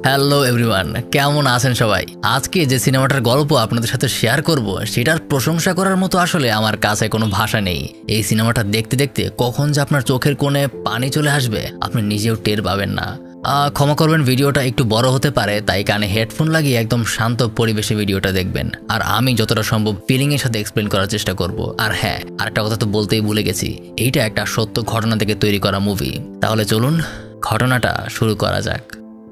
Hello everyone, কেমন আছেন সবাই? আজকে যে সিনেমাটার গল্প আপনাদের সাথে শেয়ার করব সেটার প্রশংসা করার মতো আসলে আমার কাছে কোনো ভাষা নেই। এই সিনেমাটা দেখতে দেখতে কখন যে আপনার চোখের কোণে পানি চলে আসবে আপনি নিজেও টের পাবেন না। ক্ষমা করবেন, ভিডিওটা একটু বড় হতে পারে, তাই কানে হেডফোন লাগিয়ে একদম শান্ত পরিবেশে ভিডিওটা দেখবেন। আর আমি যতটা সম্ভব ফিলিং এর সাথে এক্সপ্লেন করার চেষ্টা করব। আর হ্যাঁ, আরেকটা কথা তো বলতেই ভুলে গেছি, এইটা একটা সত্য ঘটনা থেকে তৈরি করা মুভি। তাহলে চলুন ঘটনাটা শুরু করা যাক।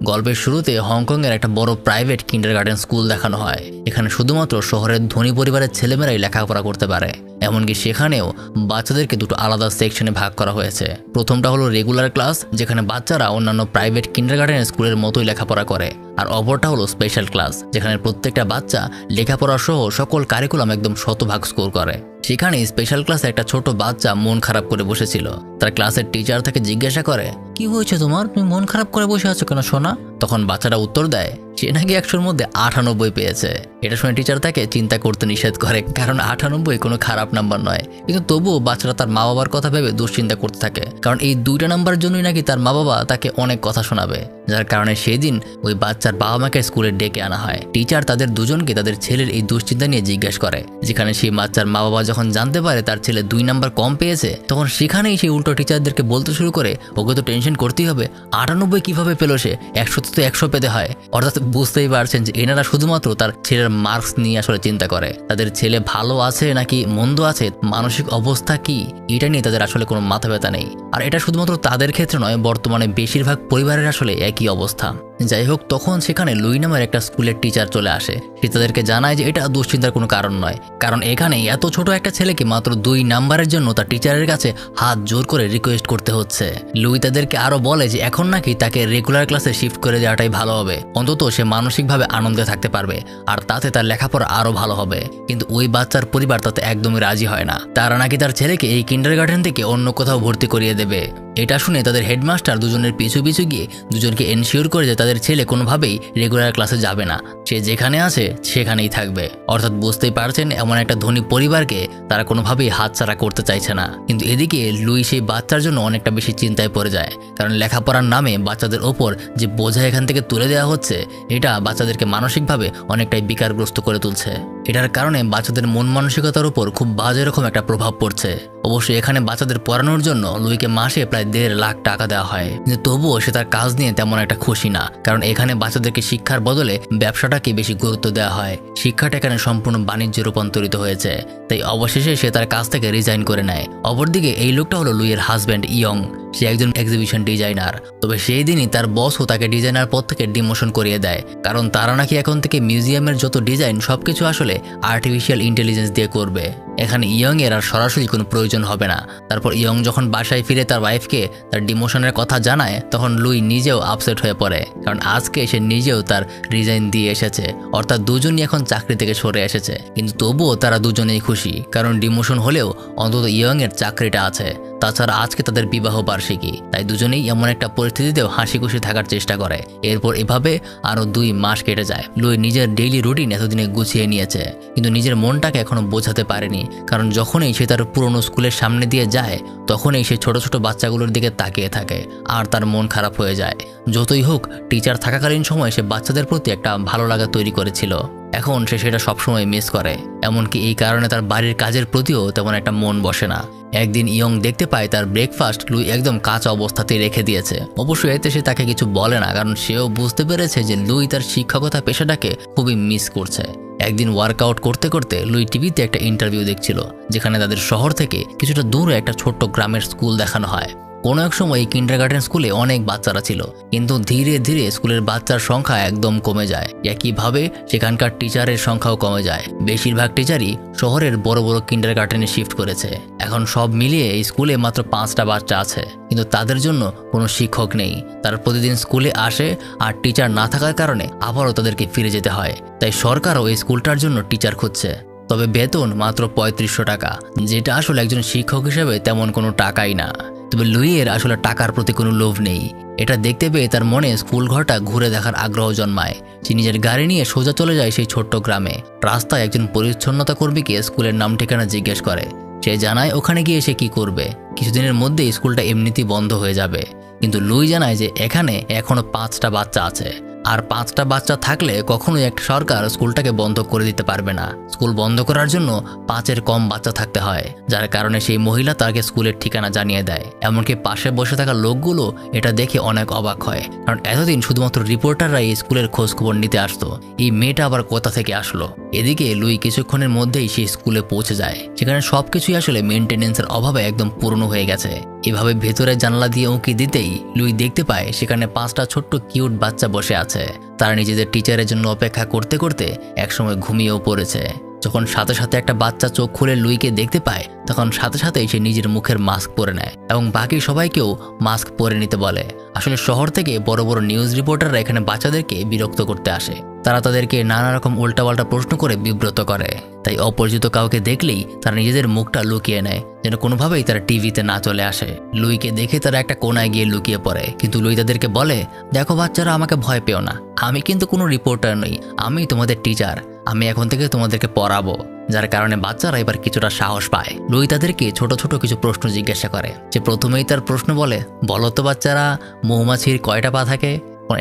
গল্পের শুরুতে হংকংয়ের একটা বড় প্রাইভেট কিন্ডারগার্টেন স্কুল দেখানো হয়। এখানে শুধুমাত্র শহরের ধনী পরিবারের ছেলেমেয়েরাই লেখাপড়া করতে পারে। এমনকি সেখানেও বাচ্চাদেরকে দুটো আলাদা সেকশনে ভাগ করা হয়েছে। প্রথমটা হলো রেগুলার ক্লাস, যেখানে বাচ্চারা অন্যান্য প্রাইভেট কিন্ডারগার্টেন স্কুলের মতোই লেখাপড়া করে। আর অপরটা হলো স্পেশাল ক্লাস, যেখানে প্রত্যেকটা বাচ্চা লেখাপড়া সহ সকল কারিকুলাম একদম শতভাগ স্কোর করে। সেখানে স্পেশাল ক্লাসে একটা ছোট বাচ্চা মন খারাপ করে বসেছিল। তার ক্লাসের টিচার তাকে জিজ্ঞাসা করে, কি হয়েছে তোমার, তুমি মন খারাপ করে বসে আছো কেন সোনা? তখন বাচ্চাটা উত্তর দেয় সে নাকি 100-র মধ্যে 98 পেয়েছে। এটা শুনে টিচার তাকে চিন্তা করতে নিষেধ করে, কারণ 98 কোনো খারাপ নাম্বার নয়। কিন্তু তবুও বাচ্চারা তার মা বাবার কথা ভেবে দুশ্চিন্তা করতে থাকে, কারণ এই দুইটা নাম্বারের জন্যই নাকি তার মা বাবা তাকে অনেক কথা শোনাবে। যার কারণে সেদিন ওই বাচ্চার বাবা মাকে স্কুলে ডেকে আনা হয়। টিচার তাদের দুজনকে তাদের ছেলের এই দুশ্চিন্তা নিয়ে জিজ্ঞাসা করে, যেখানে সেই বাচ্চার মা বাবা যখন জানতে পারে তার ছেলে 2 নাম্বার কম পেয়েছে, তখন সেখানেই সেই উল্টো টিচারদেরকে বলতে শুরু করে, ওকে তো টেনশন করতেই হবে, 98 কিভাবে পেলো সে, 100 তো 100 পেতে হয়। অর্থাৎ বুঝতেই পারছেন যে এনারা শুধুমাত্র তার ছেলের মার্কস নিয়ে আসলে চিন্তা করে। তাদের ছেলে ভালো আছে নাকি মন্দ আছে, মানসিক অবস্থা কি, এটা নিয়ে তাদের আসলে কোনো মাথা ব্যথা নেই। আর এটা শুধুমাত্র তাদের ক্ষেত্রে নয়, বর্তমানে বেশিরভাগ পরিবারের আসলে একই অবস্থা। যাই হোক, তখন সেখানে লুই নামের একটা স্কুলের টিচার চলে আসে। সে তাদেরকে জানায় যে এটা দুশ্চিন্তার কোনো কারণ নয়, কারণ এখানে এত ছোট একটা ছেলেকে মাত্র 2 নাম্বারের জন্য তার টিচারের কাছে হাত জোর করে রিকোয়েস্ট করতে হচ্ছে। লুই তাদেরকে আরো বলে যে এখন নাকি তাকে রেগুলার ক্লাসে শিফট করে দেওয়াটাই ভালো হবে, অন্তত সে মানসিকভাবে আনন্দে থাকতে পারবে, আর তাতে তার লেখাপড়া আরো ভালো হবে। কিন্তু ওই বাচ্চার পরিবার তাতে একদমই রাজি হয় না। তারা নাকি তার ছেলেকে এই কিন্ডারগার্টেন থেকে অন্য কোথাও ভর্তি করিয়ে দেবে। এটা শুনে তাদের হেডমাস্টার দুজনের পিছু পিছু গিয়ে দুজনকে এনশিওর করে যে তাদের ছেলে কোনোভাবেই রেগুলার ক্লাসে যাবে না, সে যেখানে আছে সেখানেই থাকবে। অর্থাৎ বুঝতেই পারছেন, এমন একটা ধনী পরিবারকে তারা কোনোভাবেই হাতছাড়া করতে চাইছে না। কিন্তু এদিকে লুই সেই বাচ্চার জন্য অনেকটা বেশি চিন্তায় পড়ে যায়, কারণ লেখাপড়ার নামে বাচ্চাদের ওপর যে বোঝা এখান থেকে তুলে দেওয়া হচ্ছে, এটা বাচ্চাদেরকে মানসিকভাবে অনেকটাই বিকারগ্রস্ত করে তুলছে। এটার কারণে বাচ্চাদের মন মানসিকতার উপর খুব বাজে রকম একটা প্রভাব পড়ছে। অবশ্যই এখানে বাচ্চাদের পড়ানোর জন্য লুইকে মাসে প্রায় 1.5 লাখ টাকা দেওয়া হয়, কিন্তু তবুও সে তার কাজ নিয়ে তেমন একটা খুশি না, কারণ এখানে বাচ্চাদেরকে শিক্ষার বদলে ব্যবসাটাকে বেশি গুরুত্ব দেওয়া হয়। শিক্ষাটা এখানে সম্পূর্ণ বাণিজ্যে রূপান্তরিত হয়েছে, তাই অবশেষে সে তার কাজ থেকে রিজাইন করে নেয়। অপরদিকে এই লোকটা হলো লুইয়ের হাজব্যান্ড ইয়ং। সে একজন এক্সিবিশন ডিজাইনার। তবে সেই দিনই তার বসও তাকে ডিজাইনার পদ থেকে ডিমোশন করিয়ে দেয়, কারণ তারা নাকি এখন থেকে মিউজিয়ামের যত ডিজাইন সবকিছু আসলে আর্টিফিশিয়াল ইন্টেলিজেন্স দিয়ে করবে। এখানে ইয়ং এর আর সরাসরি কোনো প্রয়োজন হবে না। তারপর ইয়ং যখন বাসায় ফিরে তার ওয়াইফকে তার ডিমোশনের কথা জানায়, তখন লুই নিজেও আপসেট হয়ে পড়ে, কারণ আজকে সে নিজেও তার রিজাইন দিয়ে এসেছে। অর্থাৎ দুজনই এখন চাকরি থেকে সরে এসেছে। কিন্তু তবুও তারা দুজনেই খুশি, কারণ ডিমোশন হলেও অন্তত ইয়ং এর চাকরিটা আছে। তাছাড়া আজকে তাদের বিবাহ বার্ষিকী, তাই দুজনেই এমন একটা পরিস্থিতিতেও হাসি খুশি থাকার চেষ্টা করে। এরপর এভাবে আরো 2 মাস কেটে যায়। লুই নিজের ডেইলি রুটিন এতদিনে গুছিয়ে নিয়েছে, কিন্তু নিজের মনটাকে এখনো বোঝাতে পারেনি, কারণ যখনই সে তার পুরনো স্কুলের সামনে দিয়ে যায়, তখনই সে ছোট ছোট বাচ্চাগুলোর দিকে তাকিয়ে থাকে, আর তার মন খারাপ হয়ে যায়। যতই হোক, টিচার থাকাকালীন সময় সে বাচ্চাদের প্রতি একটা ভালো লাগা তৈরি করেছিল। এখন সে সেটা সবসময় মিস করে। এমনকি এই কারণে তার বাড়ির কাজের প্রতিও তেমন একটা মন বসে না। একদিন ইয়ং দেখতে পায় তার ব্রেকফাস্ট লুই একদম কাঁচা অবস্থাতেই রেখে দিয়েছে। অবশ্যই এতে সে তাকে কিছু বলে না, কারণ সেও বুঝতে পেরেছে যে লুই তার শিক্ষকতা পেশাটাকে খুবই মিস করছে। একদিন ওয়ার্কআউট করতে করতে লুই টিভিতে একটা ইন্টারভিউ দেখছিল, যেখানে তাদের শহর থেকে কিছুটা দূরে একটা ছোট্ট গ্রামের স্কুল দেখানো হয়। কোনো এক সময় এই কিন্ডারগার্টেন স্কুলে অনেক বাচ্চারা ছিল, কিন্তু ধীরে ধীরে স্কুলের বাচ্চার সংখ্যা একদম কমে যায়। একইভাবে সেখানকার টিচারের সংখ্যাও কমে যায়। বেশিরভাগ টিচারই শহরের বড় বড় কিন্ডারগার্টেনে শিফট করেছে। এখন সব মিলিয়ে এই স্কুলে মাত্র 5টা বাচ্চা আছে, কিন্তু তাদের জন্য কোনো শিক্ষক নেই। তারা প্রতিদিন স্কুলে আসে, আর টিচার না থাকার কারণে আবারও তাদেরকে ফিরে যেতে হয়। তাই সরকারও এই স্কুলটার জন্য টিচার খুঁজছে। তবে বেতন মাত্র 3500 টাকা, যেটা আসলে একজন শিক্ষক হিসেবে তেমন কোনো টাকাই না। তবে লুইয়ের আসলে টাকার প্রতি কোনো লোভ নেই। এটা দেখতে পেয়ে তার মনে স্কুল ঘরটা ঘুরে দেখার আগ্রহ জন্মায়। সে নিজের গাড়ি নিয়ে সোজা চলে যায় সেই ছোট্ট গ্রামে। রাস্তায় একজন পরিচ্ছন্নতা কর্মীকে স্কুলের নাম ঠিকানা জিজ্ঞেস করে। সে জানায় ওখানে গিয়ে সে কি করবে, কিছুদিনের মধ্যেই স্কুলটা এমনিতেই বন্ধ হয়ে যাবে। কিন্তু লুই জানায় যে এখানে এখনো 5টা বাচ্চা আছে, আর 5টা বাচ্চা থাকলে কখনোই একটা সরকার স্কুলটাকে বন্ধ করে দিতে পারবে না। স্কুল বন্ধ করার জন্য 5-এর কম বাচ্চা থাকতে হয়, যার কারণে সেই মহিলা তাকে স্কুলের ঠিকানা জানিয়ে দেয়। এমনকি পাশে বসে থাকা লোকগুলো এটা দেখে অনেক অবাক হয়, কারণ এতদিন শুধুমাত্র রিপোর্টাররা এই স্কুলের খোঁজ খবর নিতে আসতো। এই মেয়েটা আবার কোথা থেকে আসলো? এদিকে লুই কিছুক্ষণের মধ্যেই সেই স্কুলে পৌঁছে যায়। সেখানে সবকিছুই আসলে মেনটেনেন্সের অভাবে একদম পুরনো হয়ে গেছে। এভাবে ভেতরের জানালা দিয়ে উঁকি দিতেই লুই দেখতে পায় সেখানে 5টা ছোট্ট কিউট বাচ্চা বসে আছে। তারা নিজেদের টিচারের জন্য অপেক্ষা করতে করতে একসময় ঘুমিয়েও পড়েছে। যখন সাথে সাথে একটা বাচ্চা চোখ খুলে লুইকে দেখতে পায়, তখন সাথে সাথেই সে নিজের মুখের মাস্ক পরে নেয় এবং বাকি সবাইকেও মাস্ক পরে নিতে বলে। আসলে শহর থেকে বড় বড় নিউজ রিপোর্টাররা এখানে বাচ্চাদেরকে বিরক্ত করতে আসে। তারা তাদেরকে নানা রকম উল্টাপাল্টা প্রশ্ন করে বিব্রত করে। তাই অপরিচিত কাউকে দেখলেই তারা নিজেদের মুখটা লুকিয়ে নেয়, যেন কোনোভাবেই তারা টিভিতে না চলে আসে। লুইকে দেখে তারা একটা কোনায় গিয়ে লুকিয়ে পড়ে, কিন্তু লুই তাদেরকে বলে, দেখো বাচ্চারা, আমাকে ভয় পেও না, আমি কিন্তু কোনো রিপোর্টার নই, আমি তোমাদের টিচার, আমি এখন থেকে তোমাদেরকে পড়াবো। যার কারণে বাচ্চারা এবার কিছুটা সাহস পায়। লুই তাদেরকে ছোট ছোট কিছু প্রশ্ন জিজ্ঞাসা করে। যে প্রথমেই তার প্রশ্ন বলে, বলো তো বাচ্চারা, মৌমাছির কয়টা পা থাকে?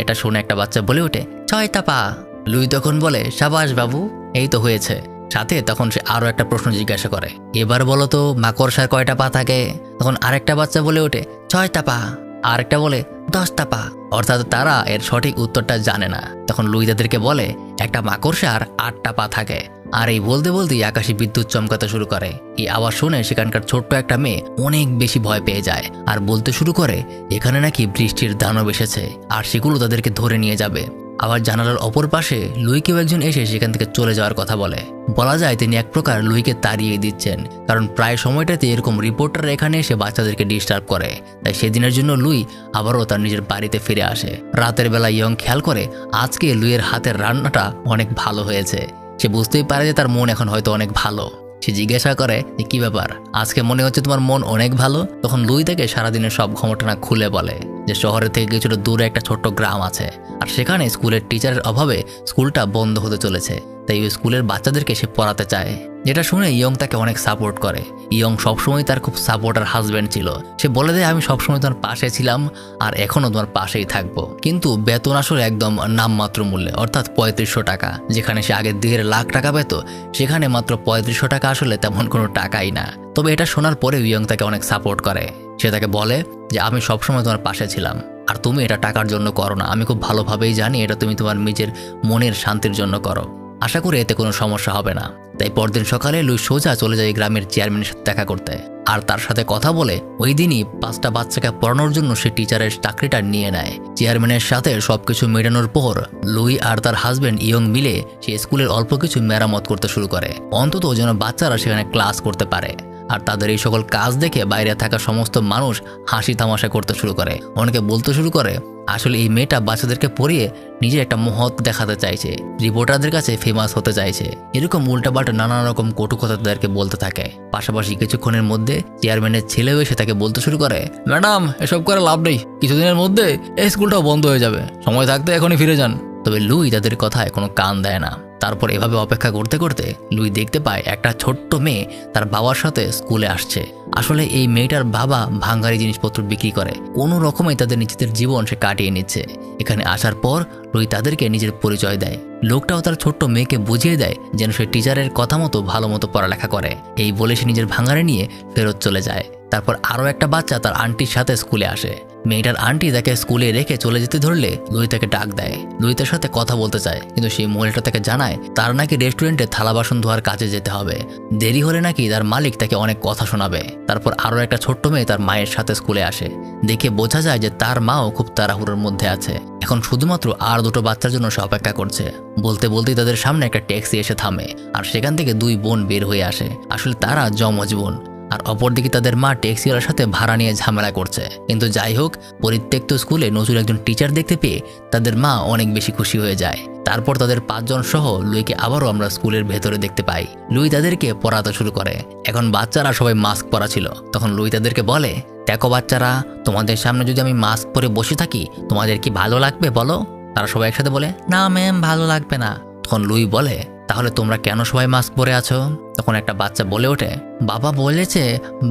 এটা শুনে একটা বাচ্চা বলে ওঠে, 6টা পা। লুই তখন বলে, সাবাস বাবু, এই তো হয়েছে। সাথে তখন সে আরো একটা প্রশ্ন জিজ্ঞাসা করে, এবার বলো তো মাকড়সার কয়টা পা থাকে? তখন আরেকটা বাচ্চা বলে ওঠে, 6টা পা। আরেকটা বলে, 10টা পা। অর্থাৎ তারা এর সঠিক উত্তরটা জানে না। তখন লুই তাদেরকে বলে, একটা মাকড়সার 8টা পা থাকে। আর এই বলতে বলতেই আকাশে বিদ্যুৎ চমকাতে শুরু করে। এই আওয়াজ শুনে সেখানকার ছোট্ট একটা মেয়ে অনেক বেশি ভয় পেয়ে যায় আর বলতে শুরু করে, এখানে নাকি বৃষ্টির দানব এসেছে আর সেগুলো তাদেরকে ধরে নিয়ে যাবে। আবার জানালার অপর পাশে লুইকেও একজন এসে সেখান থেকে চলে যাওয়ার কথা বলা যায় তিনি এক প্রকার লুইকে তাড়িয়ে দিচ্ছেন, কারণ প্রায় সময়টাতে এরকম রিপোর্টাররা এখানে এসে বাচ্চাদেরকে ডিস্টার্ব করে। তাই সেদিনের জন্য লুই আবারও তার নিজের বাড়িতে ফিরে আসে। রাতের বেলা ইয়ং খেয়াল করে আজকে লুইয়ের হাতের রান্নাটা অনেক ভালো হয়েছে। সে বুঝতেই পারে যে তার মন এখন হয়তো অনেক ভালো। সে জিজ্ঞাসা করে যে, কি ব্যাপার, আজকে মনে হচ্ছে তোমার মন অনেক ভালো? তখন লুই তাকে সারাদিনের সব ঘটনা খুলে বলে যে শহরের থেকে কিছুটা দূরে একটা ছোট্ট গ্রাম আছে, আর সেখানে স্কুলের টিচারের অভাবে স্কুলটা বন্ধ হতে চলেছে। তাই ওই স্কুলের বাচ্চাদেরকে সে পড়াতে চায়। যেটা শুনে ইয়ং তাকে অনেক সাপোর্ট করে। ইয়ং সবসময় তার খুব সাপোর্টার হাজব্যান্ড ছিল। সে বলে দেয়, আমি সবসময় তোমার পাশে ছিলাম আর এখনও তোমার পাশেই থাকবো, কিন্তু বেতন আসলে একদম নামমাত্র মূল্যে, অর্থাৎ 3500 টাকা। যেখানে সে আগে 1.5 লাখ টাকা পেত, সেখানে মাত্র 3500 টাকা আসলে তেমন কোনো টাকাই না। তবে এটা শোনার পরে ইয়ং তাকে অনেক সাপোর্ট করে। সে তাকে বলে যে আমি সবসময় তোমার পাশে ছিলাম, আর তুমি এটা টাকার জন্য করো না, আমি খুব ভালোভাবেই জানি এটা তুমি তোমার নিজের মনের শান্তির জন্য করো। আশা করি এতে কোনো সমস্যা হবে না। তাই পরদিন সকালে লুই সোজা চলে যায় গ্রামের চেয়ারম্যানের সাথে দেখা করতে, আর তার সাথে কথা বলে ওই দিনই 5টা বাচ্চাকে পড়ানোর জন্য সে টিচারের চাকরিটা নিয়ে নেয়। চেয়ারম্যানের সাথে সবকিছু মেটানোর পর লুই আর তার হাজব্যান্ড ইয়ং মিলে সে স্কুলের অল্প কিছু মেরামত করতে শুরু করে, অন্তত যেন বাচ্চারা সেখানে ক্লাস করতে পারে। আর তাদের এই সকল কাজ দেখে বাইরে থাকা সমস্ত মানুষ হাসি তামাশা করতে শুরু করে। অনেকে বলতে শুরু করে, আসলে এই মেয়েটা বাচ্চাদেরকে পড়িয়ে নিজের একটা মহৎ দেখাতে চাইছে, রিপোর্টারদের কাছে ফেমাস হতে চাইছে। এরকম উল্টাপাল্টা নানা রকম কটু কথা তাদেরকে বলতে থাকে। পাশাপাশি কিছুক্ষণের মধ্যে চেয়ারম্যানের ছেলেও এসে তাকে বলতে শুরু করে, ম্যাডাম, এসব করে লাভ নেই, কিছুদিনের মধ্যে এই স্কুলটাও বন্ধ হয়ে যাবে, সময় থাকতে এখনই ফিরে যান। তবে লুই তাদের কথায় কোনো কান দেয় না। তারপর এভাবে অপেক্ষা করতে করতে লুই দেখতে পায় একটা ছোট্ট মেয়ে তার বাবার সাথে স্কুলে আসছে। আসলে এই মেয়েটার বাবা ভাঙ্গারি জিনিসপত্র বিক্রি করে, কোনো রকমেই তাদের নিজেদের জীবন সে কাটিয়ে নিচ্ছে। এখানে আসার পর লুই তাদেরকে নিজের পরিচয় দেয়। লোকটাও তার ছোট্ট মেয়েকে বুঝিয়ে দেয় যেন সে টিচারের কথা মতো ভালো মতো পড়ালেখা করে। এই বলে সে নিজের ভাঙ্গারি নিয়ে ফেরত চলে যায়। তারপর আরও একটা বাচ্চা তার আন্টির সাথে স্কুলে আসে। মেয়েটার আন্টি তাকে স্কুলে রেখে চলে যেতে ধরলে লুই তাকে ডাক দেয়। লুই তার সাথে কথা বলতে চায়, কিন্তু সেই মহিলাটা তাকে জানায় তার নাকি রেস্টুরেন্টে থালা বাসন ধোয়ার কাজে যেতে হবে, দেরি হলে নাকি তার মালিক তাকে অনেক কথা শোনাবে। তারপর আরও একটা ছোট্ট মেয়ে তার মায়ের সাথে স্কুলে আসে। দেখে বোঝা যায় যে তার মাও খুব তাড়াহুড়োর মধ্যে আছে। এখন শুধুমাত্র আর 2টো বাচ্চার জন্য সে অপেক্ষা করছে। বলতে বলতেই তাদের সামনে একটা ট্যাক্সি এসে থামে, আর সেখান থেকে 2 বোন বের হয়ে আসে। আসলে তারা যমজ বোন। আর অপরদিকে তাদের মা ট্যাক্সিওয়ালার সাথে ভাড়া নিয়ে ঝামেলা করছে। কিন্তু যাই হোক, পরিত্যক্ত স্কুলে নতুন একজন টিচার দেখতে পেয়ে তাদের মা অনেক বেশি খুশি হয়ে যায়। তারপর তাদের 5 জন সহ লুইকে আবারও আমরা স্কুলের ভেতরে দেখতে পাই। লুই তাদেরকে পড়াতে শুরু করে। এখন বাচ্চারা সবাই মাস্ক পরা ছিল। তখন লুই তাদেরকে বলে, দেখো বাচ্চারা, তোমাদের সামনে যদি আমি মাস্ক পরে বসে থাকি তোমাদের কি ভালো লাগবে বলো? তারা সবাই একসাথে বলে, না ম্যাম, ভালো লাগবে না। তখন লুই বলে, তাহলে তোমরা কেন সবাই মাস্ক পরে আছো? তখন একটা বাচ্চা বলে ওঠে, বাবা বলেছে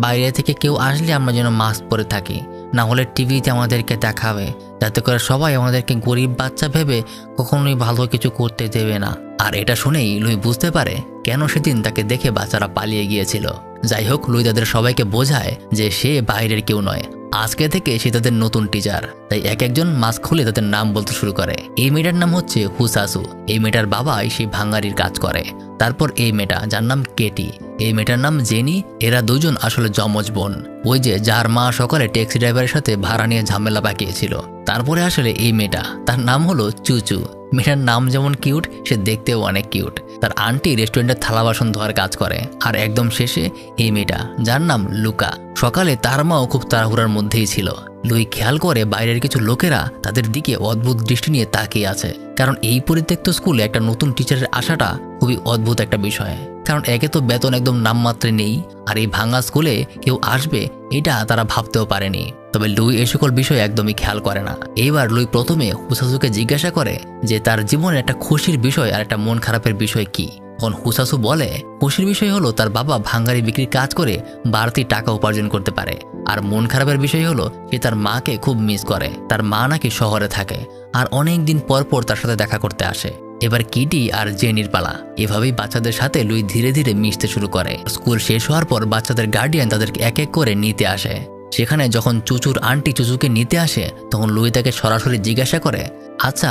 বাইরে থেকে কেউ আসলে আমরা যেন মাস্ক পরে থাকি, না হলে টিভিতে আমাদেরকে দেখাবে, যাতে করে সবাই আমাদেরকে গরিব বাচ্চা ভেবে কখনোই ভালো কিছু করতে দেবে না। আর এটা শুনেই লুই বুঝতে পারে কেন সেদিন তাকে দেখে বাচ্চারা পালিয়ে গিয়েছিল। যাই হোক, লুই তাদের সবাইকে বোঝায় যে সে বাইরের কেউ নয়, আজকে থেকে সে তাদের নতুন টিচার। তাই এক একজন মাস্ক খুলে তাদের নাম বলতে শুরু করে। এই মেয়েটার নাম হচ্ছে হুসাসু। এই মেয়েটার বাবাই সেই ভাঙারির কাজ করে। তারপর এই মেয়েটা, যার নাম কেটি, এই মেয়েটার নাম জেনি। এরা দুজন আসলে যমজ বোন, ওই যে যার মা সকালে ট্যাক্সি ড্রাইভারের সাথে ভাড়া নিয়ে ঝামেলা পাকিয়েছিল। তারপরে আসলে এই মেয়েটা, তার নাম হলো চুচু। মেয়েটার নাম যেমন কিউট, সে দেখতেও অনেক কিউট। তার আন্টি রেস্টুরেন্টের থালা বাসন ধোয়ার কাজ করে। আর একদম শেষে এই মেয়েটা, যার নাম লুকা। সকালে তার মাও খুব তাড়াহুড়ার মধ্যেই ছিল। লুই খেয়াল করে বাইরের কিছু লোকেরা তাদের দিকে অদ্ভুত দৃষ্টি নিয়ে তাকিয়ে আছে, কারণ এই পরিত্যক্ত স্কুলে একটা নতুন টিচারের আসাটা খুবই অদ্ভুত একটা বিষয়। কারণ একে তো বেতন একদম নামমাত্রে নেই, আর এই ভাঙা স্কুলে কেউ আসবে এটা তারা ভাবতেও পারেনি। তবে লুই এই সকল বিষয় একদমই খেয়াল করে না। এইবার লুই প্রথমে হুসাসুকে জিজ্ঞাসা করে যে তার জীবনে একটা খুশির বিষয় আর একটা মন খারাপের বিষয় কি। তখন হুসাসু বলে খুশির বিষয় হলো তার বাবা ভাঙ্গারি বিক্রির কাজ করে বাড়তি টাকা উপার্জন করতে পারে, আর মন খারাপের বিষয় হলো সে তার মাকে খুব মিস করে। তার মা নাকি শহরে থাকে আর অনেক দিন পর পর তার সাথে দেখা করতে আসে। এবার কিটি আর জেনির পালা। এভাবেই বাচ্চাদের সাথে লুই ধীরে ধীরে মিশতে শুরু করে। স্কুল শেষ হওয়ার পর বাচ্চাদের গার্ডিয়ান তাদেরকে এক এক করে নিতে আসে। সেখানে যখন চুচুর আন্টি চুচুকে নিতে আসে, তখন লুই তাকে সরাসরি জিজ্ঞাসা করে, আচ্ছা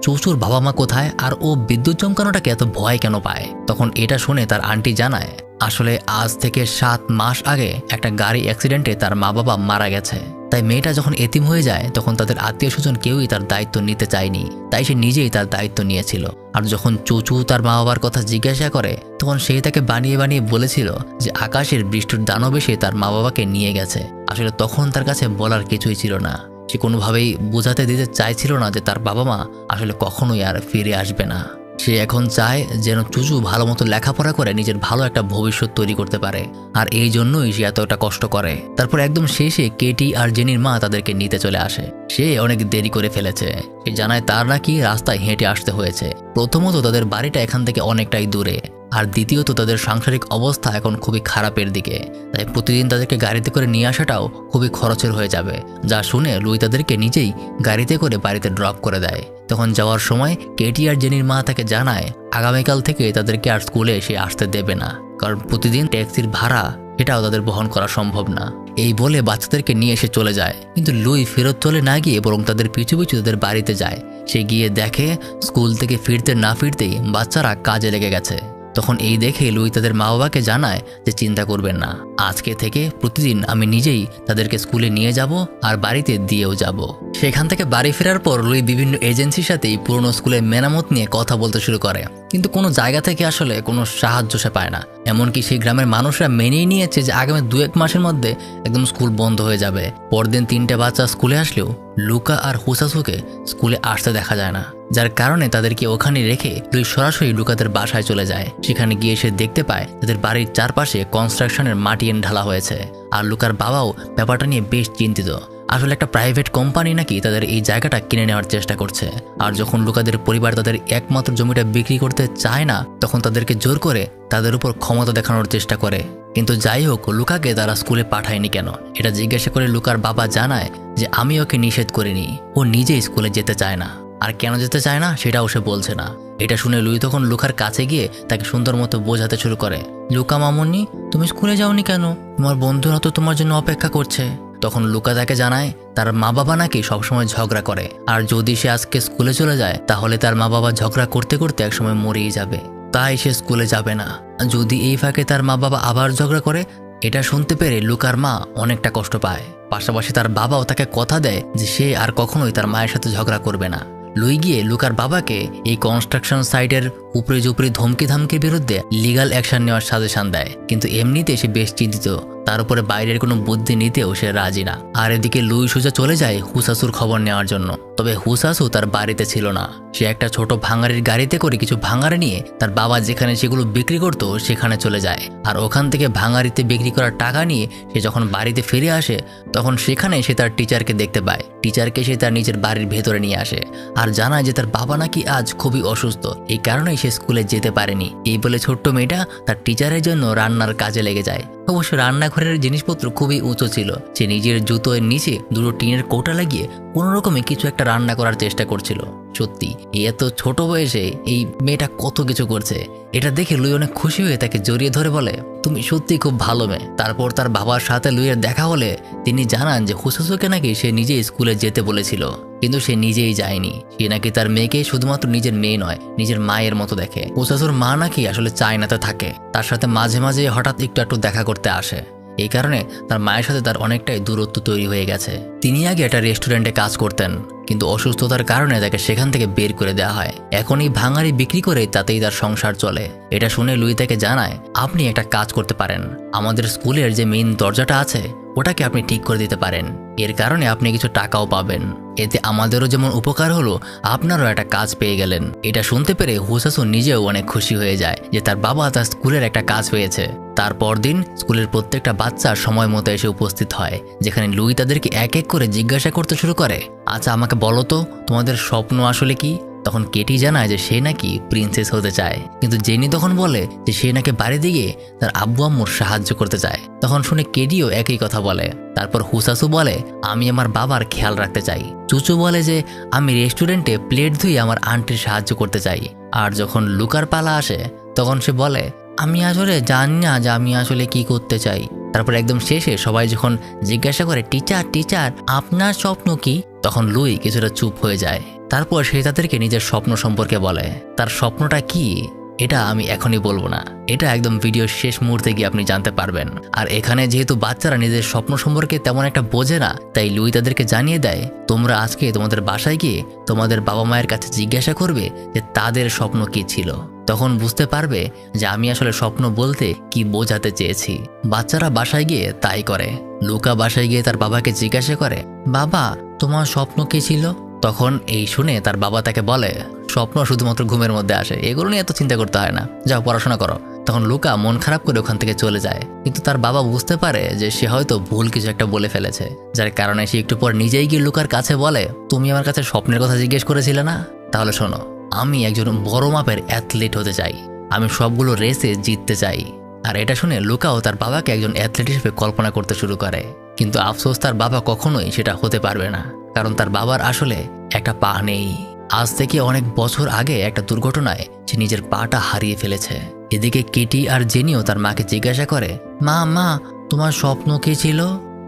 চুচুর বাবা মা কোথায়, আর ও বিদ্যুৎ চমকানোটাকে এত ভয় কেন পায়? তখন এটা শুনে তার আন্টি জানায়, আসলে আজ থেকে 7 মাস আগে একটা গাড়ি অ্যাক্সিডেন্টে তার মা বাবা মারা গেছে। তাই মেয়েটা যখন এতিম হয়ে যায়, তখন তাদের আত্মীয় স্বজন কেউই তার দায়িত্ব নিতে চায়নি, তাই সে নিজেই তার দায়িত্ব নিয়েছিল। আর যখন চুচু তার মা বাবার কথা জিজ্ঞাসা করে, তখন সে তাকে বানিয়ে বানিয়ে বলেছিল যে আকাশের বৃষ্টির দানব এসে তার মা বাবাকে নিয়ে গেছে। আসলে তখন তার কাছে বলার কিছুই ছিল না। সে কোনোভাবেই বোঝাতে দিতে চাইছিল না যে তার বাবা মা আসলে কখনোই আর ফিরে আসবে না। সে এখন চায় যেন চুচু ভালো মতো লেখাপড়া করে নিজের ভালো একটা ভবিষ্যৎ তৈরি করতে পারে, আর এই জন্যই সে এতটা কষ্ট করে। তারপর একদম শেষে কেটি আর জেনির মা তাদেরকে নিতে চলে আসে। সে অনেক দেরি করে ফেলেছে। সে জানায় তার নাকি রাস্তায় হেঁটে আসতে হয়েছে। প্রথমত তাদের বাড়িটা এখান থেকে অনেকটাই দূরে, আর দ্বিতীয়ত তাদের সাংসারিক অবস্থা এখন খুবই খারাপের দিকে। তাই প্রতিদিন তাদেরকে গাড়িতে করে নিয়ে আসাটাও খুবই খরচের হয়ে যাবে। যা শুনে লুই তাদেরকে নিজেই গাড়িতে করে বাড়িতে ড্রপ করে দেয়। তখন যাওয়ার সময় কেটি আর জেনির মা তাকে জানায় আগামীকাল থেকে তাদেরকে আর স্কুলে এসে আসতে দেবে না, কারণ প্রতিদিন ট্যাক্সির ভাড়া এটাও তাদের বহন করা সম্ভব না। এই বলে বাচ্চাদেরকে নিয়ে এসে চলে যায়। কিন্তু লুই ফেরত চলে না গিয়ে বরং তাদের পিছু পিছু তাদের বাড়িতে যায়। সে গিয়ে দেখে স্কুল থেকে ফিরতে না ফিরতেই বাচ্চারা কাজে লেগে গেছে। তখন এই দেখে লুই তাদের মা বাবাকে জানায় যে চিন্তা করবেন না, আজকে থেকে প্রতিদিন আমি নিজেই তাদেরকে স্কুলে নিয়ে যাব আর বাড়িতে দিয়েও যাব। সেখান থেকে বাড়ি ফেরার পর লুই বিভিন্ন এজেন্সির সাথেই পুরনো স্কুলের মেরামত নিয়ে কথা বলতে শুরু করে, কিন্তু কোনো জায়গা থেকে আসলে কোনো সাহায্য সে পায় না। এমনকি সেই গ্রামের মানুষরা মেনেই নিয়েছে যে আগামী 2-1 মাসের মধ্যে একদম স্কুল বন্ধ হয়ে যাবে। পরদিন 3টে বাচ্চা স্কুলে আসলেও লুকা আর হুসাসুকে স্কুলে আসতে দেখা যায় না, যার কারণে তাদেরকে ওখানে রেখে লুই সরাসরি লুকাদের বাসায় চলে যায়। সেখানে গিয়ে সে দেখতে পায় তাদের বাড়ির চারপাশে কনস্ট্রাকশনের মাটি এনে ঢালা হয়েছে। আর লুকার বাবাও ব্যাপারটা নিয়ে বেশ চিন্তিত। আসলে একটা প্রাইভেট কোম্পানি নাকি তাদের এই জায়গাটা কিনে নেওয়ার চেষ্টা করছে। আর যখন লুকাদের পরিবার তাদের একমাত্র জমিটা বিক্রি করতে চায় না, তখন তাদেরকে জোর করে তাদের উপর ক্ষমতা দেখানোর চেষ্টা করে। কিন্তু যাই হোক, লুকাকে তারা স্কুলে পাঠায়নি কেন এটা জিজ্ঞাসা করে লুকার বাবা জানায় যে আমি ওকে নিষেধ করিনি, ও নিজেই স্কুলে যেতে চায় না। আর কেন যেতে চায় না সেটাও সে বলছে না। এটা শুনে লুই তখন লুকার কাছে গিয়ে তাকে সুন্দর মতো বোঝাতে শুরু করে, লুকা মামুনি, তুমি স্কুলে যাওনি কেন? তোমার বন্ধুরা তো তোমার জন্য অপেক্ষা করছে। তখন লুকা তাকে জানায় তার মা বাবা নাকি সবসময় ঝগড়া করে, আর যদি সে আজকে স্কুলে চলে যায় তাহলে তার মা বাবা ঝগড়া করতে করতে একসময় মরেই যাবে, তাই সে স্কুলে যাবে না। যদি এই ফাঁকে তার মা বাবা আবার ঝগড়া করে, এটা শুনতে পেরে লুকার মা অনেকটা কষ্ট পায়। পাশাপাশি তার বাবাও তাকে কথা দেয় যে সে আর কখনোই তার মায়ের সাথে ঝগড়া করবে না। লুই গিয়ে লুকার বাবাকে এই কনস্ট্রাকশন সাইটের উপরে ধমকি ধামকির বিরুদ্ধে লিগ্যাল অ্যাকশন নেওয়ার সাজেশন দেয়, কিন্তু এমনিতে সে বেশ চিন্তিত। তার উপরে বাইরের কোনো বুদ্ধি নিতেও সে রাজি না। আর এদিকে লুই সোজা চলে যায় হুসাসুর খবর নেওয়ার জন্য। তবে হুসাসু তার বাড়িতে ছিল না। সে একটা ছোট ভাঙারির গাড়িতে করে কিছু ভাঙারি নিয়ে তার বাবা যেখানে সেগুলো বিক্রি করতো সেখানে চলে যায়। আর ওখান থেকে ভাঙারিতে বিক্রি করার টাকা নিয়ে সে যখন বাড়িতে ফিরে আসে, তখন সেখানে সে তার টিচারকে দেখতে পায়। টিচারকে সে তার নিজের বাড়ির ভেতরে নিয়ে আসে আর জানায় যে তার বাবা নাকি আজ খুবই অসুস্থ, এই কারণেই সে স্কুলে যেতে পারেনি। এই বলে ছোট্ট মেয়েটা তার টিচারের জন্য রান্নার কাজে লেগে যায়। অবশ্য রান্নাঘরের জিনিসপত্র খুবই উঁচু ছিল। সে নিজের জুতোর নিচে দুটো টিনের কৌটা লাগিয়ে কোনো রকমে কিছু একটা রান্না করার চেষ্টা করছিল। সত্যি এত ছোট বয়সে এই মেয়েটা কত কিছু করছে। এটা দেখে লুই অনেক খুশি হয়ে তাকে জড়িয়ে ধরে বলে, তুমি সত্যি খুব ভালো মেয়ে। তারপর তার বাবার সাথে লুইয়ের দেখা হলে তিনি জানান যে হুসাসুকে নাকি সে নিজেই স্কুলে যেতে বলেছিল, কিন্তু সে নিজেই যায়নি। সে নাকি তার মেয়েকে শুধুমাত্র নিজের মেয়ে নয়, নিজের মায়ের মতো দেখে। হুসাসুর মা নাকি আসলে চায়নাতে থাকে, তার সাথে মাঝে মাঝে হঠাৎ একটু দেখা করতে আসে। এই কারণে তার মায়ের সাথে তার অনেকটাই দূরত্ব তৈরি হয়ে গেছে। তিনি আগে একটা রেস্টুরেন্টে কাজ করতেন, কিন্তু অসুস্থতার কারণে তাকে সেখান থেকে বের করে দেওয়া হয়। এখন এই ভাঙাড়ি বিক্রি করে তাতেই তার সংসার চলে। এটা শুনে লুই তাকে জানায়, আপনি একটা কাজ করতে পারেন, আমাদের স্কুলের যে মেইন দরজাটা আছে ওটাকে আপনি ঠিক করে দিতে পারেন। এর কারণে আপনি কিছু টাকাও পাবেন। এতে আমাদেরও যেমন উপকার হলো, আপনারও একটা কাজ পেয়ে গেলেন। এটা শুনতে পেরে হুসাসু নিজেও অনেক খুশি হয়ে যায় যে তার বাবা তার স্কুলের একটা কাজ পেয়েছে। তারপর দিন স্কুলের প্রত্যেকটা বাচ্চা সময় মতো এসে উপস্থিত হয়, যেখানে লুই তাদেরকে এক এক করে জিজ্ঞাসা করতে শুরু করে, আচ্ছা আমাকে বলো তো তোমাদের স্বপ্ন আসলে কি? তখন কেটি জানায় যে সে নাকি প্রিন্সেস হতে চায়, কিন্তু জেনি তখন বলে যে সে নাকি বাড়িতে গিয়ে তার আব্বু আম্মুর সাহায্য করতে চায়। তখন শুনে কেটিও একই কথা বলে। তারপর হুসাসু বলে, আমি আমার বাবার খেয়াল রাখতে চাই। চুচু বলে যে আমি রেস্টুরেন্টে প্লেট ধুয়ে আমার আন্টির সাহায্য করতে চাই। আর যখন লুকার পালা আসে তখন সে বলে, আমি আসলে জানি না যে আমি আসলে কি করতে চাই। তারপর একদম শেষে সবাই যখন জিজ্ঞাসা করে, টিচার টিচার আপনার স্বপ্ন কি? তখন লুই কিছুটা চুপ হয়ে যায়। তারপর সে তাদেরকে নিজের স্বপ্ন সম্পর্কে বলে। তার স্বপ্নটা কি এটা আমি এখনই বলবো না, এটা একদম ভিডিওর শেষ মুহূর্তে গিয়ে আপনি জানতে পারবেন। আর এখানে যেহেতু বাচ্চারা নিজের স্বপ্ন সম্পর্কে তেমন একটা বোঝে না, তাই লুই তাদেরকে জানিয়ে দেয়, তোমরা আজকে তোমাদের বাসায় গিয়ে তোমাদের বাবা মায়ের কাছে জিজ্ঞাসা করবে যে তাদের স্বপ্ন কি ছিল। তখন বুঝতে পারবে যে আমি আসলে স্বপ্ন বলতে কি বোঝাতে চেয়েছি। বাচ্চারা বাসায় গিয়ে তাই করে। লুকা বাসায় গিয়ে তার বাবাকে জিজ্ঞাসা করে, বাবা তোমার স্বপ্ন কি ছিল? তখন এই শুনে তার বাবা তাকে বলে, স্বপ্ন শুধুমাত্র ঘুমের মধ্যে আসে, এগুলো নিয়ে এত চিন্তা করতে হয় না, যাও পড়াশোনা করো। তখন লুকা মন খারাপ করে ওখান থেকে চলে যায়, কিন্তু তার বাবা বুঝতে পারে যে সে হয়তো ভুল কিছু একটা বলে ফেলেছে, যার কারণে সে একটু পর নিজেই গিয়ে লুকার কাছে বলে, তুমি আমার কাছে স্বপ্নের কথা জিজ্ঞেস করেছিলে না? তাহলে শোনো, আমি একজন বড় মাপের অ্যাথলিট হতে চাই, আমি সবগুলো রেসে জিততে চাই। আর এটা শুনে লুকাও তার বাবাকে একজন অ্যাথলিট হিসেবে কল্পনা করতে শুরু করে, কিন্তু আফসোস তার বাবা কখনোই সেটা হতে পারবে না, কারণ তার বাবার আসলে একটা পা নেই। আজ থেকে অনেক বছর আগে একটা দুর্ঘটনায় সে নিজের পাটা হারিয়ে ফেলেছে। এদিকে কেটি আর জেনিও তার মাকে জিজ্ঞাসা করে, মা মা তোমার স্বপ্ন কি ছিল?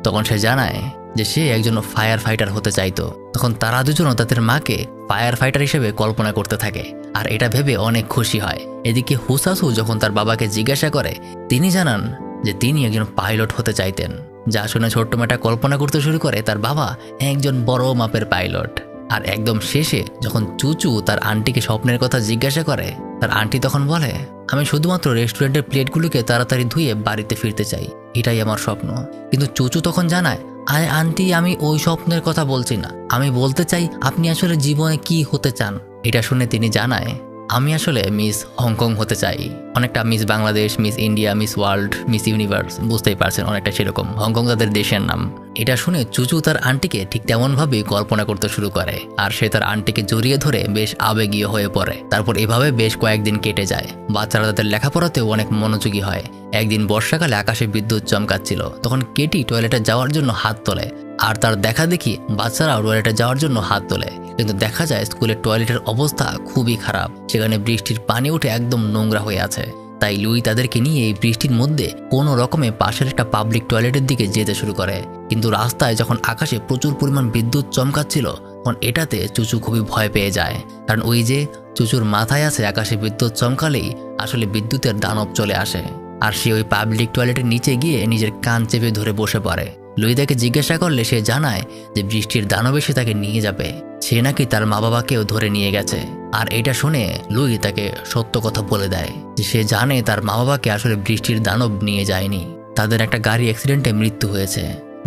তখন সে জানায় যে সে একজন ফায়ার ফাইটার হতে চাইতো। তখন তারা দুজনও তাদের মাকে ফায়ার ফাইটার হিসেবে কল্পনা করতে থাকে, আর এটা ভেবে অনেক খুশি হয়। এদিকে হুসাসু যখন তার বাবাকে জিজ্ঞাসা করে, তিনি জানান যে তিনি একজন পাইলট হতে চাইতেন। যা শুনে ছোট্ট মেয়েটা কল্পনা করতে শুরু করে তার বাবা একজন বড় মাপের পাইলট। আর একদম শেষে যখন চুচু তার আন্টিকে স্বপ্নের কথা জিজ্ঞাসা করে, তার আন্টি তখন বলে, আমি শুধুমাত্র রেস্টুরেন্টের প্লেটগুলোকে তাড়াতাড়ি ধুয়ে বাড়িতে ফিরতে চাই, এটাই আমার স্বপ্ন। কিন্তু চুচু তখন জানায়, আরে আন্টি আমি ওই স্বপ্নের কথা বলছি না, আমি বলতে চাই আপনি আসলে জীবনে কি হতে চান। এটা শুনে তিনি জানায়, আমি আসলে মিস হংকং হতে চাই। অনেকটা miss Bangladesh, miss India, miss world, miss universe, বুঝতেই পারছেন অনেকটা সেরকম। হংকং তাদের দেশের নাম। এটা শুনে চুচু তার আন্টিকে ঠিক তেমনভাবেই কল্পনা করতে শুরু করে, আর সে তার আন্টিকে জড়িয়ে ধরে বেশ আবেগীয় হয়ে পড়ে। তারপর এভাবে বেশ কয়েকদিন কেটে যায়। বাচ্চারা তাদের লেখাপড়াতেও অনেক মনোযোগী হয়। একদিন বর্ষাকালে আকাশে বিদ্যুৎ চমকাচ্ছিল, তখন কেটি টয়লেটে যাওয়ার জন্য হাত তোলে, আর তার দেখা দেখি বাচ্চারাও টয়লেটে যাওয়ার জন্য হাত তোলে। কিন্তু দেখা যায় স্কুলের টয়লেটের অবস্থা খুবই খারাপ, সেখানে বৃষ্টির পানি উঠে একদম নোংরা হয়ে আছে। তাই লুই তাদেরকে নিয়ে এই বৃষ্টির মধ্যে কোনো রকমে পাশের একটা পাবলিক টয়লেটের দিকে যেতে শুরু করে। কিন্তু রাস্তায় যখন আকাশে প্রচুর পরিমাণ বিদ্যুৎ চমকাচ্ছিল, তখন এটাতে চুচু খুবই ভয় পেয়ে যায়, কারণ ওই যে চুচুর মাথায় আছে আকাশে বিদ্যুৎ চমকালেই আসলে বিদ্যুতের দানব চলে আসে। আর সে ওই পাবলিক টয়লেটের নিচে গিয়ে নিজের কান চেপে ধরে বসে পড়ে। লুই তাকে জিজ্ঞাসা করলে সে জানায় যে বৃষ্টির দানবে সে তাকে নিয়ে যাবে, সে নাকি তার মা বাবাকেও ধরে নিয়ে গেছে। আর এটা শুনে লুই তাকে সত্য কথা বলে দেয় যে সে জানে তার মা বাবাকে আসলে বৃষ্টির দানব নিয়ে যায়নি, তাদের একটা গাড়ি অ্যাক্সিডেন্টে মৃত্যু হয়েছে।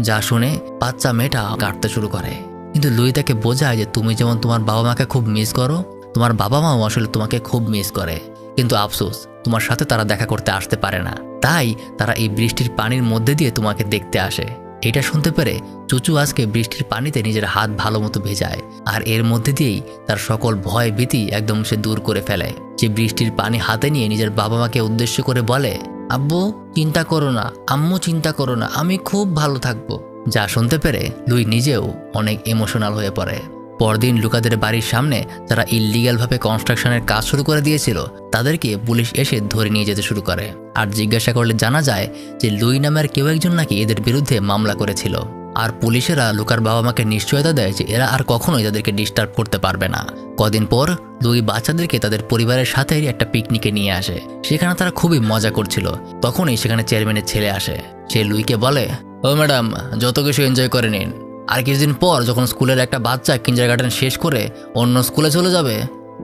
যা শুনে বাচ্চা মেয়েটা কাঁদতে শুরু করে, কিন্তু লুই তাকে বোঝায় যে তুমি যেমন তোমার বাবা মাকে খুব মিস করো, তোমার বাবা মাও আসলে তোমাকে খুব মিস করে, কিন্তু আফসোস তোমার সাথে তারা দেখা করতে আসতে পারে না, তাই তারা এই বৃষ্টির পানির মধ্যে দিয়ে তোমাকে দেখতে আসে। এটা শুনতে পেরে চুচু আজকে বৃষ্টির পানিতে নিজের হাত ভালো মতো ভেজায়, আর এর মধ্যে দিয়েই তার সকল ভয় ভীতি একদম সে দূর করে ফেলে। সে বৃষ্টির পানি হাতে নিয়ে নিজের বাবা মাকে উদ্দেশ্য করে বলে, আব্বু চিন্তা করো না, আম্মু চিন্তা করো না, আমি খুব ভালো থাকবো। যা শুনতে পেরে লুই নিজেও অনেক ইমোশনাল হয়ে পড়ে। পরদিন লুকাদের বাড়ির সামনে যারা ইললিগ্যালভাবে কনস্ট্রাকশনের কাজ শুরু করে দিয়েছিল তাদেরকে পুলিশ এসে ধরে নিয়ে যেতে শুরু করে। আর জিজ্ঞাসা করলে জানা যায় যে লুই নামের কেউ একজন নাকি এদের বিরুদ্ধে মামলা করেছিল। আর পুলিশেরা লুকার বাবা মাকে নিশ্চয়তা দেয় যে এরা আর কখনোই তাদেরকে ডিস্টার্ব করতে পারবে না। কদিন পর লুই বাচ্চাদেরকে তাদের পরিবারের সাথে একটা পিকনিকে নিয়ে আসে। সেখানে তারা খুবই মজা করছিল। তখনই সেখানে চেয়ারম্যানের ছেলে আসে। সে লুইকে বলে, ও ম্যাডাম, যত কিছু এনজয় করে নিন। আর কিছুদিন পর যখন স্কুলের একটা বাচ্চা কিন্ডারগার্টেন শেষ করে অন্য স্কুলে চলে যাবে,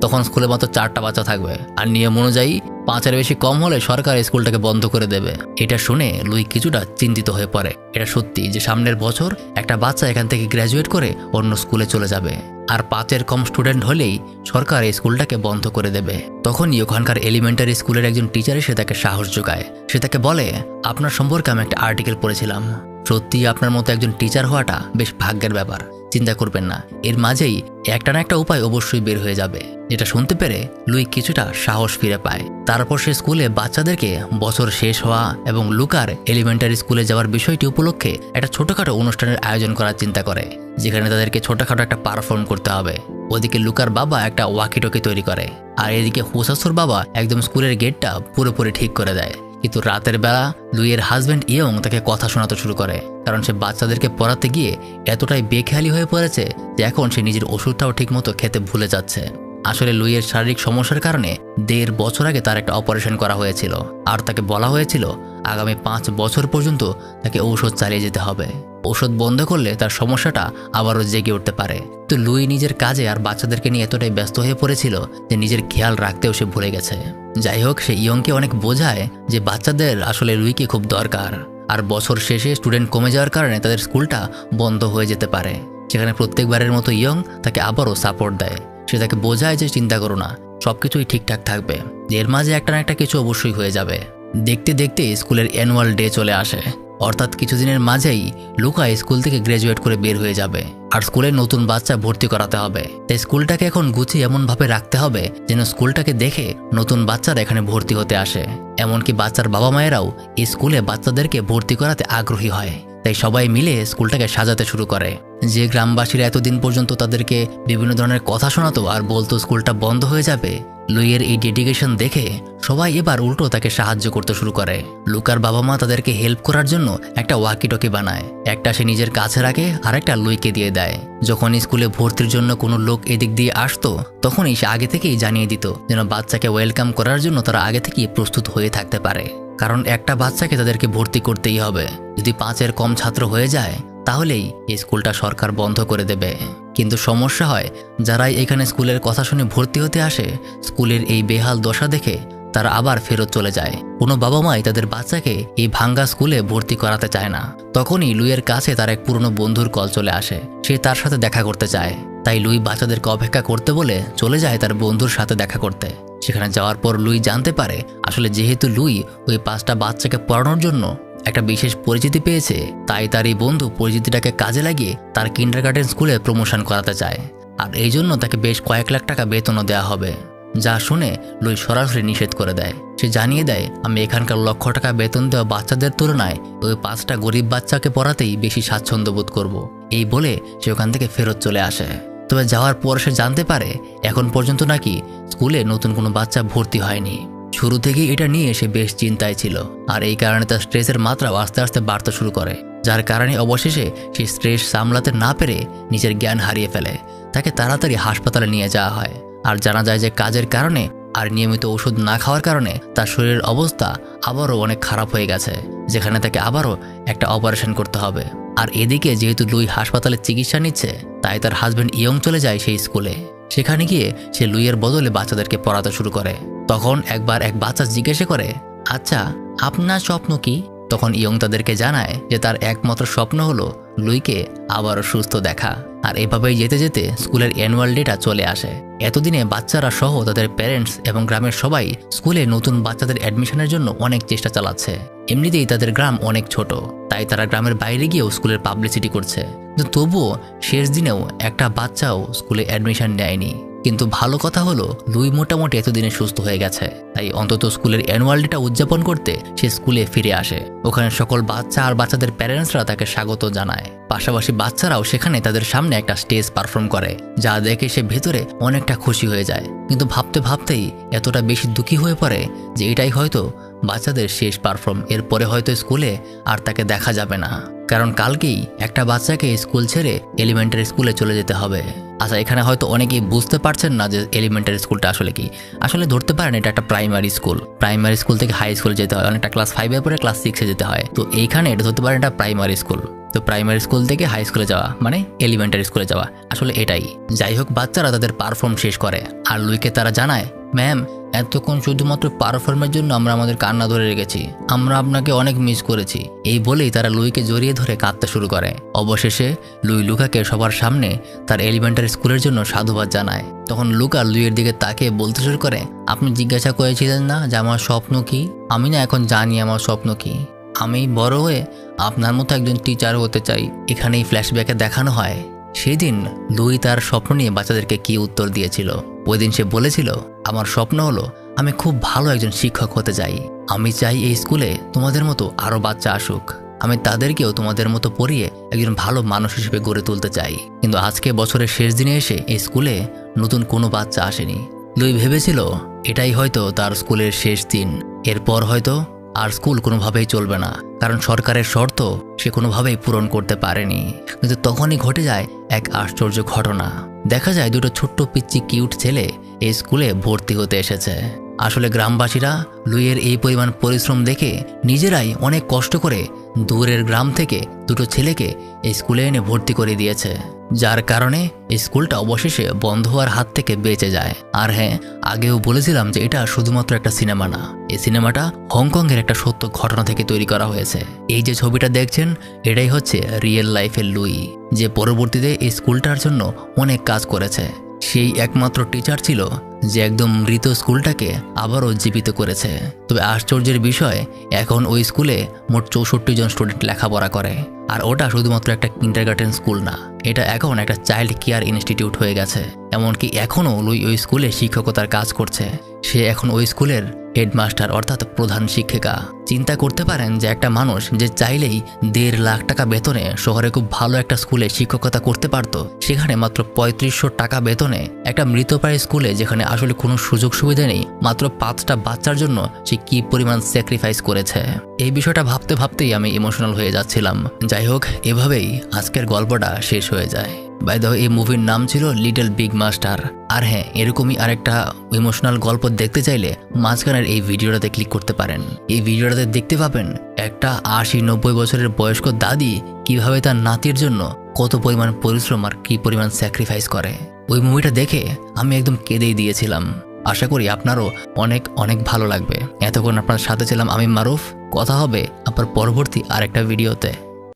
তখন স্কুলে মাত্র 4টা বাচ্চা থাকবে। আর নিয়ম অনুযায়ী 5-এর বেশি কম হলে সরকার স্কুলটাকে বন্ধ করে দেবে। এটা শুনে লুই কিছুটা চিন্তিত হয়ে পড়ে। এটা সত্যি যে সামনের বছর একটা বাচ্চা এখান থেকে গ্র্যাজুয়েট করে অন্য স্কুলে চলে যাবে, আর 5-এর কম স্টুডেন্ট হলেই সরকার এই স্কুলটাকে বন্ধ করে দেবে। তখনই ওখানকার এলিমেন্টারি স্কুলের একজন টিচার এসে তাকে সাহস যোগায়। সে তাকে বলে, আপনার সম্পর্কে আমি একটা আর্টিকেল পড়েছিলাম। সত্যি আপনার মতো একজন টিচার হওয়াটা বেশ ভাগ্যের ব্যাপার। চিন্তা করবেন না, এর মাঝেই একটা না একটা উপায় অবশ্যই বের হয়ে যাবে। যেটা শুনতে পেরে লুই কিছুটা সাহস ফিরে পায়। তারপর সে স্কুলে বাচ্চাদেরকে বছর শেষ হওয়া এবং লুকার এলিমেন্টারি স্কুলে যাওয়ার বিষয়টি উপলক্ষে একটা ছোটখাটো অনুষ্ঠানের আয়োজন করার চিন্তা করে, যেখানে তাদেরকে ছোটখাটো একটা পারফর্ম করতে হবে। ওদিকে লুকার বাবা একটা ওয়াকিটকি তৈরি করে, আর এদিকে হোসাসুর বাবা একদম স্কুলের গেটটা পুরোপুরি ঠিক করে দেয়। কিন্তু রাতের বেলা লুইয়ের হাজব্যান্ড ইয়ং তাকে কথা শোনাতে শুরু করে, কারণ সে বাচ্চাদেরকে পড়াতে গিয়ে এতটাই বেখেয়ালি হয়ে পড়েছে যে এখন সে নিজের ওষুধটাও ঠিকমতো খেতে ভুলে যাচ্ছে। আসলে লুইয়ের শারীরিক সমস্যার কারণে 1.5 বছর আগে তার একটা অপারেশন করা হয়েছিল, আর তাকে বলা হয়েছিল আগামী 5 বছর পর্যন্ত তাকে ঔষধ চালিয়ে যেতে হবে। ওষুধ বন্ধ করলে তার সমস্যাটা আবারও জেগে উঠতে পারে। তো লুই নিজের কাজে আর বাচ্চাদেরকে নিয়ে এতটাই ব্যস্ত হয়ে পড়েছিল যে নিজের খেয়াল রাখতেও সে ভুলে গেছে। যাই হোক, সে ইয়ংকে অনেক বোঝায় যে বাচ্চাদের আসলে লুইকে খুব দরকার, আর বছর শেষে স্টুডেন্ট কমে যাওয়ার কারণে তাদের স্কুলটা বন্ধ হয়ে যেতে পারে। সেখানে প্রত্যেকবারের মতো ইয়ং তাকে আবারও সাপোর্ট দেয়। সে তাকে বোঝায় যে চিন্তা করো না, সবকিছুই ঠিকঠাক থাকবে, এর মাঝে একটা না একটা কিছু অবশ্যই হয়ে যাবে। দেখতে দেখতে স্কুলের অ্যানুয়াল ডে চলে আসে, অর্থাৎ কিছুদিনের মাঝেই লুকা স্কুল থেকে গ্র্যাজুয়েট করে বের হয়ে যাবে, আর স্কুলে নতুন বাচ্চা ভর্তি করাতে হবে। তাই স্কুলটাকে এখন গুছিয়ে এমনভাবে রাখতে হবে যেন স্কুলটাকে দেখে নতুন বাচ্চারা এখানে ভর্তি হতে আসে। এমনকি বাচ্চার বাবা মায়েরাও এই স্কুলে বাচ্চাদেরকে ভর্তি করাতে আগ্রহী হয়। তাই সবাই মিলে স্কুলটাকে সাজাতে শুরু করে। যে গ্রামবাসীরা এতদিন পর্যন্ত তাদেরকে বিভিন্ন ধরনের কথা শোনাতো আর বলতো স্কুলটা বন্ধ হয়ে যাবে, লুইয়ের এই ডেডিকেশন দেখে সবাই এবার উল্টো তাকে সাহায্য করতে শুরু করে। লুকার বাবা মা তাদেরকে হেল্প করার জন্য একটা ওয়াকিটকি বানায়। একটা সে নিজের কাছে রাখে আর একটা লুইকে দিয়ে দেয়। যখন স্কুলে ভর্তির জন্য কোনো লোক এদিক দিয়ে আসতো তখনই সে আগে থেকেই জানিয়ে দিত যেন বাচ্চাকে ওয়েলকাম করার জন্য তারা আগে থেকেই প্রস্তুত হয়ে থাকতে পারে, কারণ একটা বাচ্চাকে তাদেরকে ভর্তি করতেই হবে। যদি 5-এর কম ছাত্র হয়ে যায় তাহলেই এই স্কুলটা সরকার বন্ধ করে দেবে। কিন্তু সমস্যা হয়, যারাই এখানে স্কুলের কথা শুনে ভর্তি হতে আসে, স্কুলের এই বেহাল দশা দেখে তারা আবার ফেরত চলে যায়। কোনো বাবা মাই তাদের বাচ্চাকে এই ভাঙ্গা স্কুলে ভর্তি করাতে চায় না। তখনই লুইয়ের কাছে তার এক পুরনো বন্ধুর কল চলে আসে। সে তার সাথে দেখা করতে চায়, তাই লুই বাচ্চাদেরকে অপেক্ষা করতে বলে চলে যায় তার বন্ধুর সাথে দেখা করতে। সেখানে যাওয়ার পর লুই জানতে পারে আসলে যেহেতু লুই ওই 5টা বাচ্চাকে পড়ানোর জন্য একটা বিশেষ পরিচিতি পেয়েছে, তাই তার এই বন্ধু পরিচিতিটাকে কাজে লাগিয়ে তার কিন্ডারগার্টেন স্কুলে প্রমোশন করাতে চায়। আর এই জন্য তাকে বেশ কয়েক লাখ টাকা বেতনও দেওয়া হবে। যা শুনে লুই সরাসরি নিষেধ করে দেয়। সে জানিয়ে দেয়, আমি এখানকার লক্ষ টাকা বেতন দেওয়া বাচ্চাদের তুলনায় ওই 5টা গরিব বাচ্চাকে পড়াতেই বেশি স্বাচ্ছন্দ্য বোধ করব। এই বলে সে ওখান থেকে ফেরত চলে আসে। তবে যাওয়ার পর সে জানতে পারে এখন পর্যন্ত নাকি স্কুলে নতুন কোনো বাচ্চা ভর্তি হয়নি। শুরু থেকেই এটা নিয়ে সে বেশ চিন্তায় ছিল, আর এই কারণে তার স্ট্রেসের মাত্রাও আস্তে আস্তে বাড়তে শুরু করে, যার কারণে অবশেষে সে স্ট্রেস সামলাতে না পেরে নিজের জ্ঞান হারিয়ে ফেলে। তাকে তাড়াতাড়ি হাসপাতালে নিয়ে যাওয়া হয়, আর জানা যায় যে কাজের কারণে আর নিয়মিত ওষুধ না খাওয়ার কারণে তার শরীরের অবস্থা আবারও অনেক খারাপ হয়ে গেছে, যেখানে তাকে আবারও একটা অপারেশন করতে হবে। আর এদিকে যেহেতু লুই হাসপাতালে চিকিৎসা নিচ্ছে, তাই তার হাজব্যান্ড ইয়ং চলে যায় সেই স্কুলে। সেখানে গিয়ে সে লুইয়ের বদলে বাচ্চাদেরকে পড়াতে শুরু করে। তখন একবার এক বাচ্চা জিজ্ঞাসা করে, আচ্ছা আপনার স্বপ্ন কি? তখন ইয়ং তাদেরকে জানায় যে তার একমাত্র স্বপ্ন হলো লুইকে আবারও সুস্থ দেখা। আর এভাবেই যেতে যেতে স্কুলের অ্যানুয়াল ডেটা চলে আসে। এতদিনে বাচ্চারা সহ তাদের প্যারেন্টস এবং গ্রামের সবাই স্কুলে নতুন বাচ্চাদের অ্যাডমিশনের জন্য অনেক চেষ্টা চালাচ্ছে। এমনিতেই তাদের গ্রাম অনেক ছোট, তাই তারা গ্রামের বাইরে গিয়েও স্কুলের পাবলিসিটি করছে। কিন্তু তবুও শেষ দিনেও একটা বাচ্চাও স্কুলে অ্যাডমিশন নেয়নি। কিন্তু ভালো কথা হলো লুই মোটামুটি এতদিনে সুস্থ হয়ে গেছে, তাই অন্তত স্কুলের অ্যানুয়াল ডেটা উদযাপন করতে সে স্কুলে ফিরে আসে। ওখানে সকল বাচ্চা আর বাচ্চাদের প্যারেন্টসরা তাকে স্বাগত জানায়। পাশাপাশি বাচ্চারাও সেখানে তাদের সামনে একটা স্টেজ পারফর্ম করে, যা দেখে সে ভেতরে অনেকটা খুশি হয়ে যায়। কিন্তু ভাবতে ভাবতেই এতটা বেশি দুঃখী হয়ে পড়ে যে এটাই হয়তো বাচ্চাদের শেষ পারফর্ম। এরপরে হয়তো স্কুলে আর তাকে দেখা যাবে না, কারণ কালকেই একটা বাচ্চাকে স্কুল ছেড়ে এলিমেন্টারি স্কুলে চলে যেতে হবে। আচ্ছা, এখানে হয়তো অনেকেই বুঝতে পারছেন না যে এলিমেন্টারি স্কুলটা আসলে কি। আসলে ধরতে পারেন এটা একটা প্রাইমারি স্কুল। প্রাইমারি স্কুল থেকে হাই স্কুলে যেতে হয়, অনেকটা ক্লাস 5-এর পরে ক্লাস 6-এ যেতে হয়। তো এইখানে এটা ধরতে পারেন এটা প্রাইমারি স্কুল। তো প্রাইমারি স্কুল থেকে হাই স্কুলে যাওয়া মানে এলিমেন্টারি স্কুলে যাওয়া, আসলে এটাই। যাই হোক, বাচ্চারা তাদের পারফর্ম শেষ করে আর লুইকে তারা জানায়, ম্যাম এতক্ষণ শুধুমাত্র পারফর্মের জন্য আমরা আমাদের কান্না ধরে রেখেছি, আমরা আপনাকে অনেক মিস করেছি। এই বলেই তারা লুইকে জড়িয়ে ধরে কাঁদতে শুরু করে। অবশেষে লুই লুকাকে সবার সামনে তার এলিমেন্টারি স্কুলের জন্য সাধুবাদ জানায়। তখন লুকা লুইয়ের দিকে তাকিয়ে বলতে শুরু করে, আপনি জিজ্ঞাসা করেছিলেন না যে আমার স্বপ্ন কি? আমি না এখন জানি আমার স্বপ্ন কি। আমি বড় হয়ে আপনার মতো একজন টিচার হতে চাই। এখানেই ফ্ল্যাশব্যাকে দেখানো হয় সেদিন লুই তার স্বপ্ন নিয়ে বাচ্চাদেরকে কি উত্তর দিয়েছিল। ওই দিন সে বলেছিল, আমার স্বপ্ন হলো আমি খুব ভালো একজন শিক্ষক হতে চাই। আমি চাই এই স্কুলে তোমাদের মতো আরও বাচ্চা আসুক। আমি তাদেরকেও তোমাদের মতো পড়িয়ে একজন ভালো মানুষ হিসেবে গড়ে তুলতে চাই। কিন্তু আজকে বছরের শেষ দিনে এসে এই স্কুলে নতুন কোনো বাচ্চা আসেনি। লুই ভেবেছিল এটাই হয়তো তার স্কুলের শেষ দিন। এরপর হয়তো আর স্কুল কোনোভাবেই চলবে না, কারণ সরকারের শর্ত সে কোনোভাবেই পূরণ করতে পারেনি। কিন্তু তখনই ঘটে যায় এক আশ্চর্য ঘটনা। দেখা যায় দুটো ছোট্ট পিচ্চি কিউট ছেলে এই স্কুলে ভর্তি হতে এসেছে। আসলে গ্রামবাসীরা লুইয়ের এই পরিমাণ পরিশ্রম দেখে নিজেরাই অনেক কষ্ট করে দূরের গ্রাম থেকে দুটো ছেলেকে এই স্কুলে এনে ভর্তি করে দিয়েছে, যার কারণে স্কুলটা অবশেষে বন্ধ হওয়ার হাত থেকে বেঁচে যায়। আর হ্যাঁ, আগেও বলেছিলাম যে এটা শুধুমাত্র একটা সিনেমা না, এই সিনেমাটা হংকংয়ের একটা সত্য ঘটনা থেকে তৈরি করা হয়েছে। এই যে ছবিটা দেখছেন এটাই হচ্ছে রিয়েল লাইফের লুই, যে পরবর্তীতে এই স্কুলটার জন্য অনেক কাজ করেছে। সেই একমাত্র টিচার ছিল যে একদম মৃত স্কুলটাকে আবারও জীবিত করেছে। তবে আশ্চর্যের বিষয়, এখন ওই স্কুলে মোট 64 জন স্টুডেন্ট লেখাপড়া করে। আর ওটা শুধুমাত্র একটা কিন্ডারগার্টেন স্কুল না, এটা এখন একটা চাইল্ড কেয়ার ইনস্টিটিউট হয়ে গেছে। এমনকি এখনও লুই ওই স্কুলে শিক্ষকতার কাজ করছে। সে এখন ওই স্কুলের হেডমাস্টার অর্থাৎ প্রধান শিক্ষিকা। চিন্তা করতে পারেন যে একটা মানুষ যে চাইলেই 1.5 লাখ টাকা বেতনে শহরে খুব ভালো একটা স্কুলে শিক্ষকতা করতে পারত, সেখানে মাত্র 3500 টাকা বেতনে একটা মৃতপ্রায় স্কুলে, যেখানে আসলে কোনো সুযোগ সুবিধা নেই, মাত্র 5টা বাচ্চার জন্য সে কি পরিমাণ স্যাক্রিফাইস করেছে। এই বিষয়টা ভাবতে ভাবতেই আমি ইমোশনাল হয়ে যাচ্ছিলাম। যাই হোক, এভাবেই আজকের গল্পটা শেষ হয়ে যায়। বাই দ্য ওয়ে, এই মুভির নাম ছিল লিটল বিগ মাস্টার। আর হ্যাঁ, এরকমই আরেকটা ইমোশনাল গল্প দেখতে চাইলে মাঝখানের এই ভিডিওটাতে ক্লিক করতে পারেন। এই ভিডিওটাতে দেখতে পাবেন একটা 80-90 বছরের বয়স্ক দাদি কিভাবে তার নাতির জন্য কত পরিমাণ পরিশ্রম আর কি পরিমাণ স্যাক্রিফাইস করে। ওই মুভিটা দেখে আমি একদম কেঁদেই দিয়েছিলাম। আশা করি আপনারও অনেক অনেক ভালো লাগবে। এতক্ষণ আপনার সাথে ছিলাম আমি মারুফ। কথা হবে আবার পরবর্তী আরেকটা ভিডিওতে।